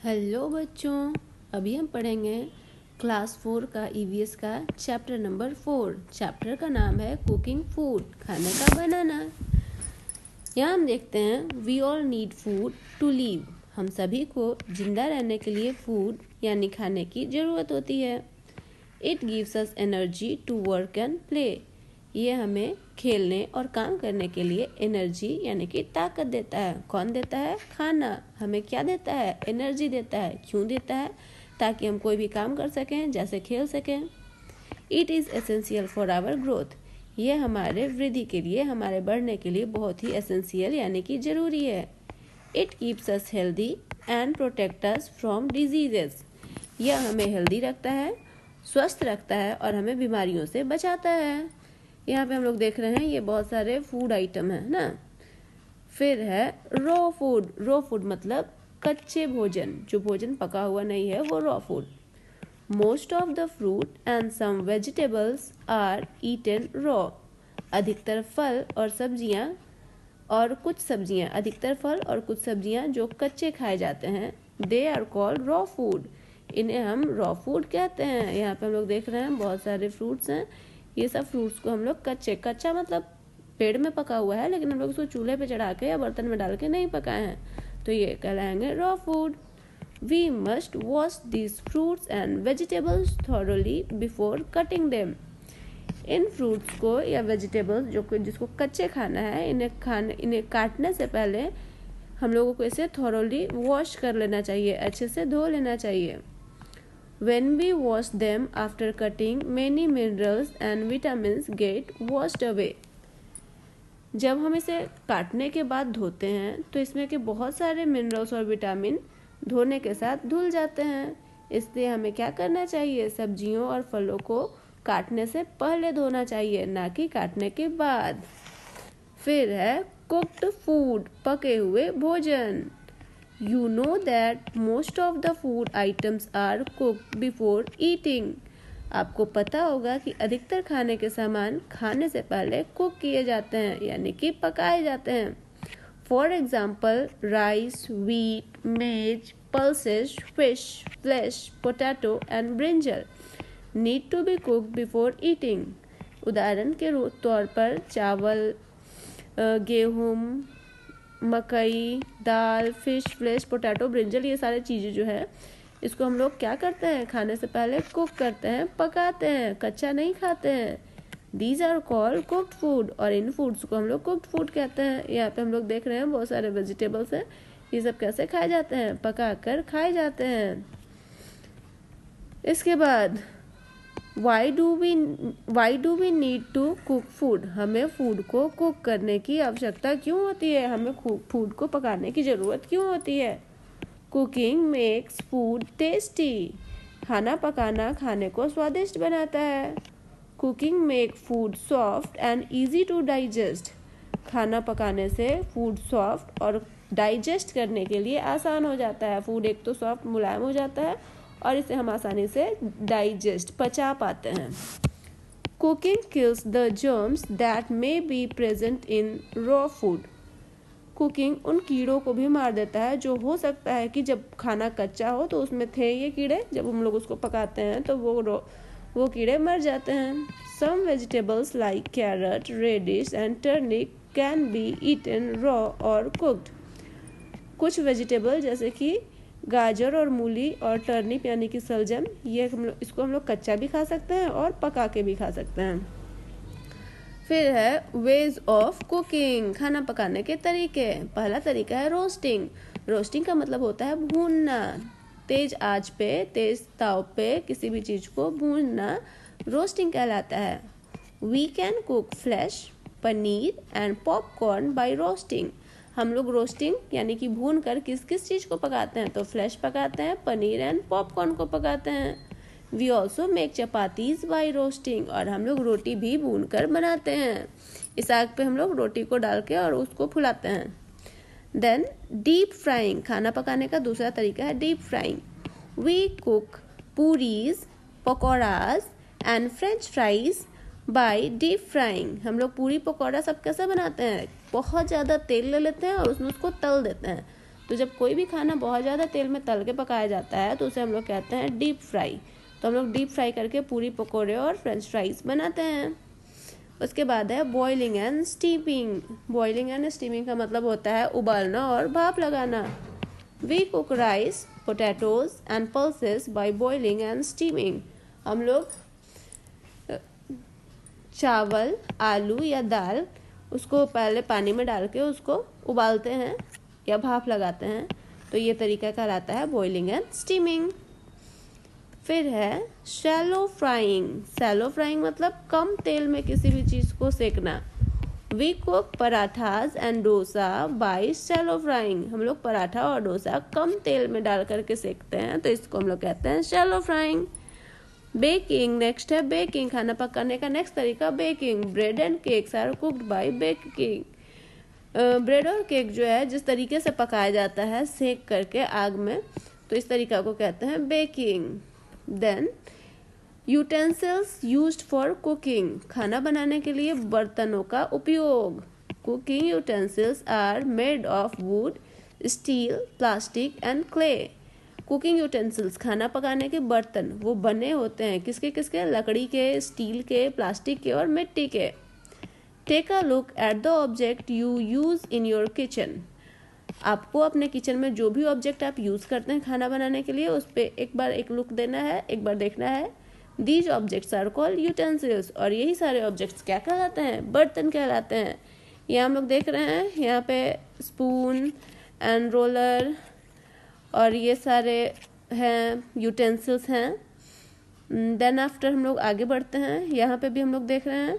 Hello बच्चों, अभी हम पढ़ेंगे क्लास 4 का ईवीएस का चैप्टर नंबर 4। चैप्टर का नाम है कुकिंग फूड, खाने का बनाना। यहाँ हम देखते हैं we all need food to live. हम सभी को जिंदा रहने के लिए फूड यानी खाने की ज़रूरत होती है। It gives us energy to work and play. ये हमें खेलने और काम करने के लिए एनर्जी यानी कि ताकत देता है। कौन देता है? खाना। हमें क्या देता है? एनर्जी देता है। क्यों देता है? ताकि हम कोई भी काम कर सकें, जैसे खेल सकें। It is essential for our growth. ये हमारे वृद्धि के लिए, हमारे बढ़ने के लिए बहुत ही एसेंशियल यानी कि ज़रूरी है। It keeps us healthy and protect us from diseases. यह हमें हेल्दी रखता है, स्वस्थ रखता है और हमें बीमारियों से बचाता है। यहाँ पे हम लोग देख रहे हैं ये बहुत सारे फूड आइटम है ना। फिर है रॉ फूड। रॉ फूड मतलब कच्चे भोजन, जो भोजन पका हुआ नहीं है वो raw food. Most of the fruit and some vegetables are eaten raw. अधिकतर फल और सब्जियाँ अधिकतर फल और कुछ सब्जियाँ जो कच्चे खाए जाते हैं, they are called raw food. इन्हें हम रॉ फूड कहते हैं। यहाँ पे हम लोग देख रहे हैं बहुत सारे फ्रूट्स हैं। ये सब फ्रूट्स को हम लोग कच्चा मतलब पेड़ में पका हुआ है, लेकिन हम लोग उसको चूल्हे पे चढ़ा के या बर्तन में डाल के नहीं पकाए हैं, तो ये कहलाएंगे raw food. We must wash these fruits and vegetables thoroughly before cutting them. इन फ्रूट्स को या वेजिटेबल्स जिसको कच्चे खाना है, इन्हें काटने से पहले हम लोगों को इसे थॉरोली वॉश कर लेना चाहिए, अच्छे से धो लेना चाहिए। When we wash them after cutting, many minerals and vitamins get washed away. जब हम इसे काटने के बाद धोते हैं तो इसमें के बहुत सारे मिनरल्स और विटामिन धोने के साथ धुल जाते हैं। इसलिए हमें क्या करना चाहिए? सब्जियों और फलों को काटने से पहले धोना चाहिए, ना कि काटने के बाद। फिर है कुक्ड फूड, पके हुए भोजन। You know that most of the food items are cooked before eating. आपको पता होगा कि अधिकतर खाने के सामान खाने से पहले कुक किए जाते हैं यानी कि पकाए जाते हैं। For example rice, wheat, maize, pulses, fish, flesh, potato and brinjal need to be cooked before eating. उदाहरण के तौर पर चावल, गेहूँ, मकई, दाल, फिश, फ्लेश, पोटैटो, ब्रिंजल, ये सारी चीज़ें जो है इसको हम लोग क्या करते हैं? खाने से पहले कुक करते हैं, पकाते हैं, कच्चा नहीं खाते हैं। These are called cooked food. और इन फूड्स को हम लोग कुक्ड फूड कहते हैं। यहाँ पे हम लोग देख रहे हैं बहुत सारे वेजिटेबल्स हैं। ये सब कैसे खाए जाते हैं? पका कर खाए जाते हैं। इसके बाद Why do we need to cook food? हमें फूड को कुक करने की आवश्यकता क्यों होती है? हमें फूड को पकाने की ज़रूरत क्यों होती है? Cooking makes food tasty. खाना पकाना खाने को स्वादिष्ट बनाता है। Cooking make food soft and easy to digest. खाना पकाने से फूड सॉफ्ट और डाइजेस्ट करने के लिए आसान हो जाता है। फूड एक तो सॉफ्ट मुलायम हो जाता है और इसे हम आसानी से डाइजेस्ट पचा पाते हैं। Cooking kills the germs that may be present in raw food. Cooking उन कीड़ों को भी मार देता है जो हो सकता है कि जब खाना कच्चा हो तो उसमें थे ये कीड़े, जब हम लोग उसको पकाते हैं तो वो कीड़े मर जाते हैं। Some vegetables like carrot, radish and turnip can be eaten raw और कुक्ड। कुछ वेजिटेबल जैसे कि गाजर और मूली और टर्निप यानी कि सलजम, ये इसको हम लोग कच्चा भी खा सकते हैं और पका के भी खा सकते हैं। फिर है वेज ऑफ कुकिंग, खाना पकाने के तरीके। पहला तरीका है रोस्टिंग। रोस्टिंग का मतलब होता है भूनना। तेज आंच पे, तेज ताव पे किसी भी चीज़ को भूनना रोस्टिंग कहलाता है। We can cook flesh, paneer and popcorn by roasting. हम लोग रोस्टिंग यानी कि भून कर किस किस चीज़ को पकाते हैं? तो फ्लेश पकाते हैं, पनीर एंड पॉपकॉर्न को पकाते हैं। We also make chapatis by roasting. और हम लोग रोटी भी भून कर बनाते हैं। इस आग पे हम लोग रोटी को डाल के और उसको फुलाते हैं। देन डीप फ्राइंग, खाना पकाने का दूसरा तरीका है deep frying. We cook puris, pakoras and French fries by deep frying. हम लोग पूरी पकौड़ा सब कैसे बनाते हैं? बहुत ज़्यादा तेल ले लेते हैं और उसमें उसको तल देते हैं। तो जब कोई भी खाना बहुत ज़्यादा तेल में तल के पकाया जाता है तो उसे हम लोग कहते हैं डीप फ्राई। तो हम लोग डीप फ्राई करके पूरी पकौड़े और फ्रेंच फ्राइज बनाते हैं। उसके बाद है boiling and steaming. Boiling and steaming का मतलब होता है उबालना और भाप लगाना। We cook rice, potatoes and pulses by boiling and steaming. हम लोग चावल, आलू या दाल उसको पहले पानी में डाल के उसको उबालते हैं या भाप लगाते हैं। तो ये तरीका कहलाता है बॉइलिंग एंड स्टीमिंग। फिर है शैलो फ्राइंग। शैलो फ्राइंग मतलब कम तेल में किसी भी चीज़ को सेकना। We cook parathas and dosa by shallow frying. हम लोग पराठा और डोसा कम तेल में डाल करके सेकते हैं, तो इसको हम लोग कहते हैं शैलो फ्राइंग। बेकिंग, नेक्स्ट है बेकिंग। खाना पकाने का नेक्स्ट तरीका baking. Bread and cakes are cooked by baking. Bread और केक जो है जिस तरीके से पकाया जाता है सेक करके आग में, तो इस तरीका को कहते हैं baking. Then utensils used for cooking. खाना बनाने के लिए बर्तनों का उपयोग। Cooking utensils are made of wood, steel, plastic and clay. Cooking utensils खाना पकाने के बर्तन वो बने होते हैं किसके किसके? लकड़ी के, स्टील के, प्लास्टिक के और मिट्टी के। Take a look at the object you use in your kitchen. आपको अपने किचन में जो भी ऑब्जेक्ट आप यूज़ करते हैं खाना बनाने के लिए उस पर एक बार एक लुक देना है, एक बार देखना है। These objects are called utensils. और यही सारे ऑब्जेक्ट्स क्या कहलाते हैं? बर्तन कहलाते हैं। ये हम लोग देख रहे हैं यहाँ पे स्पून एंड रोलर और ये सारे हैं यूटेंसिल्स हैं। देन आफ्टर हम लोग आगे बढ़ते हैं। यहाँ पे भी हम लोग देख रहे हैं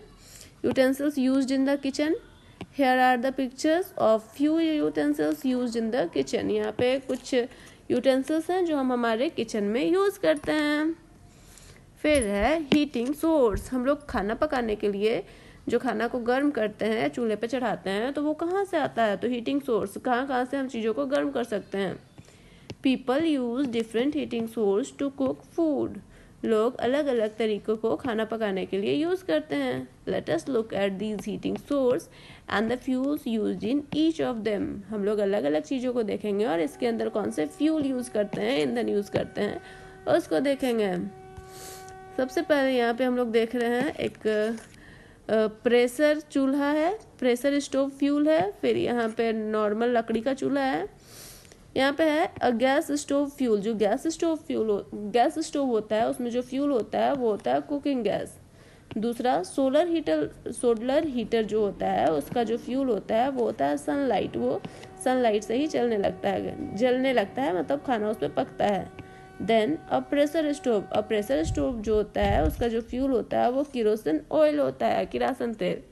utensils used in the kitchen. Here are the pictures of few utensils used in the kitchen. यहाँ पे कुछ यूटेंसिल्स हैं जो हम हमारे किचन में यूज़ करते हैं। फिर है हीटिंग सोर्स। हम लोग खाना पकाने के लिए जो खाना को गर्म करते हैं, चूल्हे पे चढ़ाते हैं, तो वो कहाँ से आता है? तो हीटिंग सोर्स, कहाँ कहाँ से हम चीज़ों को गर्म कर सकते हैं। People use different heating source to cook food. लोग अलग अलग तरीकों को खाना पकाने के लिए यूज़ करते हैं। Let us look at these heating source and the fuels used in each of them. हम लोग अलग अलग चीज़ों को देखेंगे और इसके अंदर कौन से फ्यूल यूज़ करते हैं, ईंधन यूज़ करते हैं, उसको देखेंगे। सबसे पहले यहाँ पे हम लोग देख रहे हैं एक प्रेशर चूल्हा है, प्रेशर स्टोव फ्यूल है। फिर यहाँ पे नॉर्मल लकड़ी का चूल्हा है। यहाँ पे है गैस स्टोव फ्यूल। जो गैस स्टोव होता है उसमें जो फ्यूल होता है वो होता है कुकिंग गैस। दूसरा सोलर हीटर जो होता है उसका जो फ्यूल होता है वो होता है सनलाइट। वो सनलाइट से ही जलने लगता है, मतलब खाना उस पर पकता है। देन अ प्रेशर स्टोव जो होता है उसका जो फ्यूल होता है वो किरोसिन ऑयल होता है, किरासन तेल।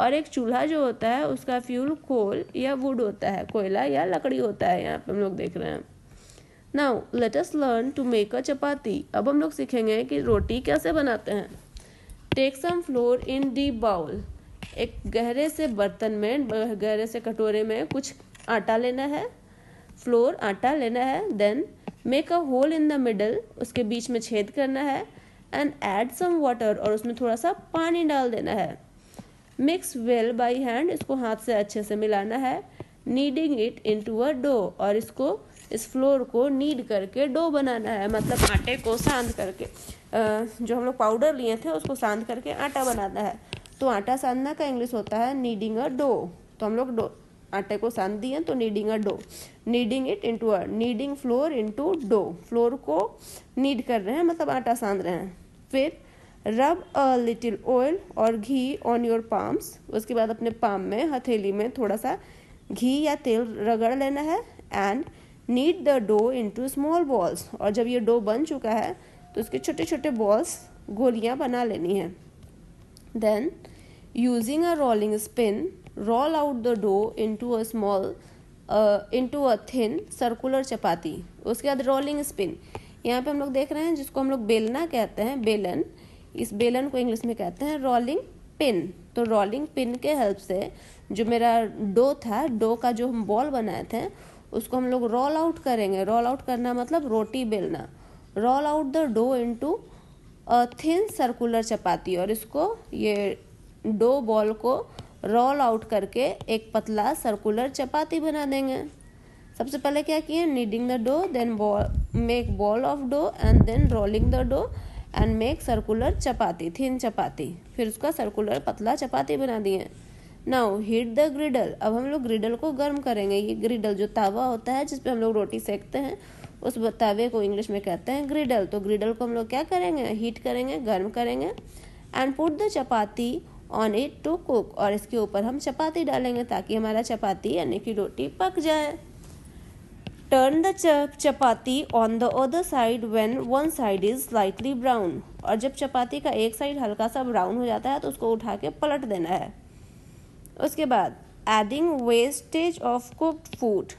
और एक चूल्हा जो होता है उसका फ्यूल कोल या वुड होता है, कोयला या लकड़ी होता है। यहाँ पे हम लोग देख रहे हैं। Now let us learn to make a chapati. अब हम लोग सीखेंगे कि रोटी कैसे बनाते हैं। Take some flour in deep bowl. एक गहरे से बर्तन में, गहरे से कटोरे में कुछ आटा लेना है, फ्लोर आटा लेना है। Then make a hole in the middle, उसके बीच में छेद करना है। एंड ऐड सम वाटर, और उसमें थोड़ा सा पानी डाल देना है। मिक्स वेल बाई हैंड, इसको हाथ से अच्छे से मिलाना है। Kneading it into a dough, और इस फ्लोर को नीड करके डो बनाना है, मतलब आटे को सानद करके, जो हम लोग पाउडर लिए थे उसको सानद करके आटा बनाना है। तो आटा सानना का इंग्लिश होता है नीडिंग अ डो। तो हम लोग आटे को सानद दिए तो kneading a dough. Kneading it into a, kneading flour into dough. Flour को नीड कर रहे हैं, मतलब आटा सानद रहे हैं। फिर रब अ लिटिल ऑयल और घी ऑन योर पाम्स। उसके बाद अपने पाम में, हथेली में थोड़ा सा घी या तेल रगड़ लेना है। And knead the dough into small balls, और जब ये डो बन चुका है तो उसके छोटे छोटे बॉल्स, गोलियां बना लेनी है। Then using a rolling pin roll out the dough into a thin circular chapati. उसके बाद रोलिंग स्पिन, यहाँ पे हम लोग देख रहे हैं जिसको हम लोग बेलना कहते हैं, बेलन। इस बेलन को इंग्लिश में कहते हैं रोलिंग पिन। तो रोलिंग पिन के हेल्प से जो मेरा डो था, डो का जो हम बॉल बनाए थे उसको हम लोग रोल आउट करेंगे। रोल आउट करना मतलब रोटी बेलना। Roll out the dough into a thin circular chapati, और इसको ये डो बॉल को रोल आउट करके एक पतला सर्कुलर चपाती बना देंगे। सबसे पहले क्या किए, kneading the dough, then make ball of dough and then rolling the dough and make circular chapati, thin chapati, फिर उसका सर्कुलर पतला चपाती बना दिए। नाउ हीट द ग्रिडल, अब हम लोग ग्रिडल को गर्म करेंगे। ये ग्रिडल जो तावा होता है जिसपे हम लोग रोटी सेकते हैं, उस तावे को इंग्लिश में कहते हैं ग्रिडल। तो ग्रिडल को हम लोग क्या करेंगे, हीट करेंगे, गर्म करेंगे। And put the chapati on it to cook, और इसके ऊपर हम चपाती डालेंगे ताकि हमारा चपाती यानी कि रोटी पक जाए। Turn the chapati on the other side when one side is slightly brown, और जब चपाती का एक साइड हल्का सा ब्राउन हो जाता है तो उसको उठा के पलट देना है। उसके बाद adding wastage of cooked food,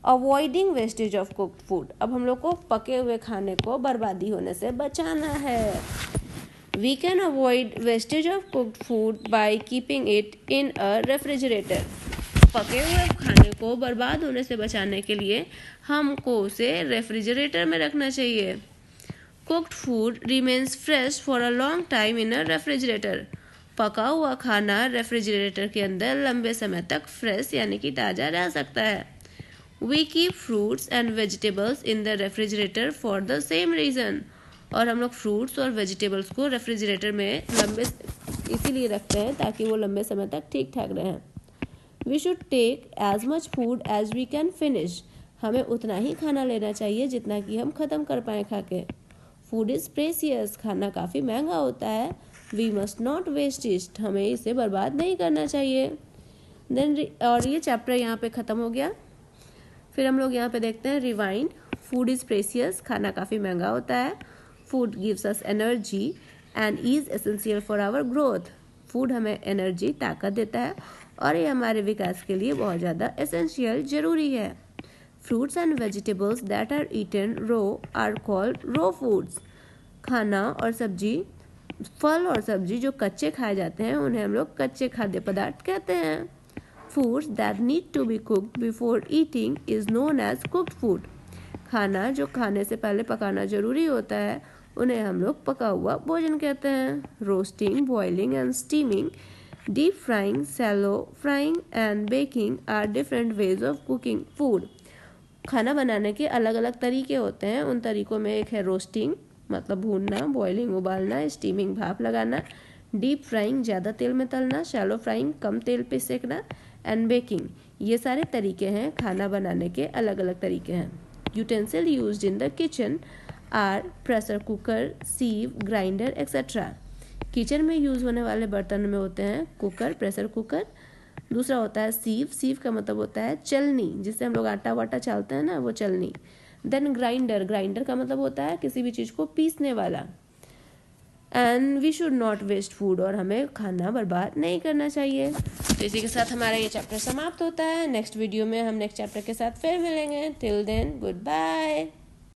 avoiding wastage of cooked food, अब हम लोग को पके हुए खाने को बर्बादी होने से बचाना है। We can avoid wastage of cooked food by keeping it in a refrigerator, पके हुए खाने को बर्बाद होने से बचाने के लिए हमको उसे रेफ्रिजरेटर में रखना चाहिए। Cooked food remains fresh for a long time in a refrigerator, पका हुआ खाना रेफ्रिजरेटर के अंदर लंबे समय तक फ्रेश यानी कि ताज़ा रह सकता है। We keep fruits and vegetables in the refrigerator for the same reason, और हम लोग फ्रूट्स और वेजिटेबल्स को रेफ्रिजरेटर में इसीलिए रखते हैं ताकि वो लंबे समय तक ठीक ठाक रहें। We should take as much food as we can finish, हमें उतना ही खाना लेना चाहिए जितना कि हम ख़त्म कर पाएँ खा के। फूड इज़ प्रेसियस, खाना काफ़ी महंगा होता है। We must not waste it, हमें इसे बर्बाद नहीं करना चाहिए। देन और ये चैप्टर यहाँ पे ख़त्म हो गया। फिर हम लोग यहाँ पे देखते हैं रिवाइंड। फूड इज़ प्रेसियस, खाना काफ़ी महंगा होता है। Food gives us energy and is essential for our growth, food हमें एनर्जी, ताकत देता है और ये हमारे विकास के लिए बहुत ज़्यादा एसेंशियल ज़रूरी है। Fruits and vegetables that are eaten raw are called raw foods, खाना और सब्जी, फल और सब्जी जो कच्चे खाए जाते हैं उन्हें हम लोग कच्चे खाद्य पदार्थ कहते हैं। Foods that need to be cooked before eating is known as cooked food, खाना जो खाने से पहले पकाना जरूरी होता है उन्हें हम लोग पका हुआ भोजन कहते हैं। Roasting, boiling and steaming, deep frying, shallow frying and baking are different ways of cooking food, खाना बनाने के अलग अलग तरीके होते हैं। उन तरीकों में एक है रोस्टिंग मतलब भूनना, बॉइलिंग उबालना, स्टीमिंग भाप लगाना, डीप फ्राइंग ज़्यादा तेल में तलना, शैलो फ्राइंग कम तेल पे सेकना, एंड बेकिंग। ये सारे तरीके हैं, खाना बनाने के अलग अलग तरीके हैं। Utensil used in the kitchen are pressure cooker, sieve, grinder etcetera. Kitchen में यूज़ होने वाले बर्तन में होते हैं कुकर, प्रेशर कुकर, दूसरा होता है सीव, सीव का मतलब होता है चलनी, जिससे हम लोग आटा वाटा चालते हैं ना, वो चलनी। देन ग्राइंडर, ग्राइंडर का मतलब होता है किसी भी चीज़ को पीसने वाला। And we should not waste food, और हमें खाना बर्बाद नहीं करना चाहिए। तो इसी के साथ हमारा ये चैप्टर समाप्त होता है। नेक्स्ट वीडियो में हम नेक्स्ट चैप्टर के साथ फिर मिलेंगे। Till then good bye.